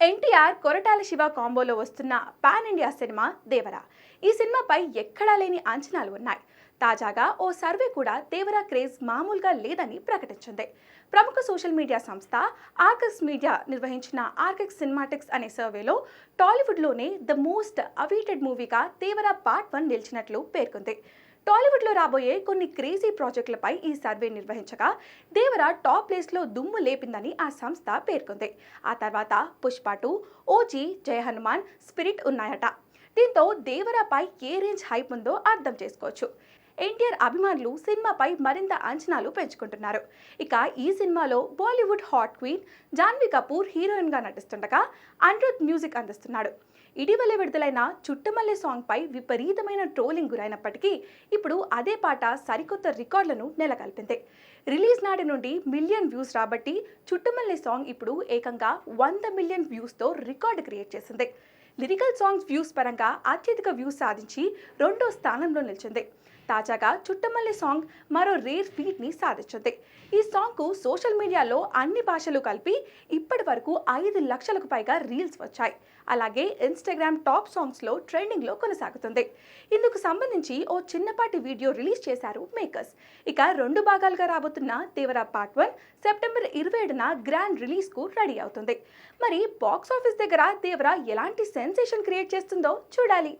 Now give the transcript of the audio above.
ఎన్టీఆర్ కొరటాల శివ కాంబోలో వస్తున్న pan India cinema దేవర. ఈ సినిమాపై ఎక్కడా లేని అంచనాలు ఉన్నాయి. తాజాగా ఓ సర్వే కూడా దేవర క్రేజ్ మామూలుగా లేదని ప్రకటించింది. ప్రముఖ సోషల్ మీడియా సంస్థ ఆర్కస్ మీడియా నిర్వహించిన ఆర్కెక్స్ సినిమాటిక్స్ అనే సర్వేలో టాలీవుడ్లోనే ద మోస్ట్ అవైటెడ్ మూవీగా దేవర పార్ట్ 1 నిలిచినట్లు పేర్కొంది. టాలీవుడ్లో రాబోయే కొన్ని క్రేజీ ప్రాజెక్టులపై ఈ సర్వే నిర్వహించగా దేవర టాప్ ప్లేస్లో దుమ్ము లేపిందని ఆ సంస్థ పేర్కొంది. ఆ తర్వాత పుష్ప 2, ఓజీ, జయ హనుమాన్, స్పిరిట్ ఉన్నాయట. దీంతో దేవరపై ఏ రేంజ్ హైప్ ఉందో అర్థం చేసుకోవచ్చు. ఎన్టీఆర్ అభిమానులు సినిమాపై మరింత అంచనాలు పెంచుకుంటున్నారు. ఇక ఈ సినిమాలో బాలీవుడ్ హాట్ క్వీన్ జాన్వీ కపూర్ హీరోయిన్గా నటిస్తుండగా అనిరుద్ మ్యూజిక్ అందిస్తున్నాడు. ఇటీవల విడుదలైన చుట్టమల్లె సాంగ్పై విపరీతమైన ట్రోలింగ్ గురైనప్పటికీ ఇప్పుడు అదే పాట సరికొత్త రికార్డులను నెలకొల్పింది. రిలీజ్ నాటి నుండి మిలియన్ వ్యూస్ రాబట్టి చుట్టమల్లె సాంగ్ ఇప్పుడు ఏకంగా 100 మిలియన్ వ్యూస్తో రికార్డు క్రియేట్ చేసింది. లిరికల్ సాంగ్స్ వ్యూస్ పరంగా అత్యధిక వ్యూస్ సాధించి 2వ స్థానంలో నిలిచింది. తాజాగా చుట్టమల్లె సాంగ్ మరో రేర్ ఫీట్ని సాధించింది. ఈ సాంగ్కు సోషల్ మీడియాలో అన్ని భాషలు కలిపి ఇప్పటి వరకు 5 లక్షలకు పైగా రీల్స్ వచ్చాయి. అలాగే ఇన్స్టాగ్రామ్ టాప్ సాంగ్స్లో ట్రెండింగ్లో కొనసాగుతుంది. ఇందుకు సంబంధించి ఓ చిన్నపాటి వీడియో రిలీజ్ చేశారు మేకర్స్. ఇక 2 భాగాలుగా రాబోతున్న దేవర పార్ట్ 1 సెప్టెంబర్ 27న గ్రాండ్ రిలీజ్కు రెడీ అవుతుంది. మరి బాక్స్ ఆఫీస్ దగ్గర దేవర ఎలాంటి సెన్సేషన్ క్రియేట్ చేస్తుందో చూడాలి.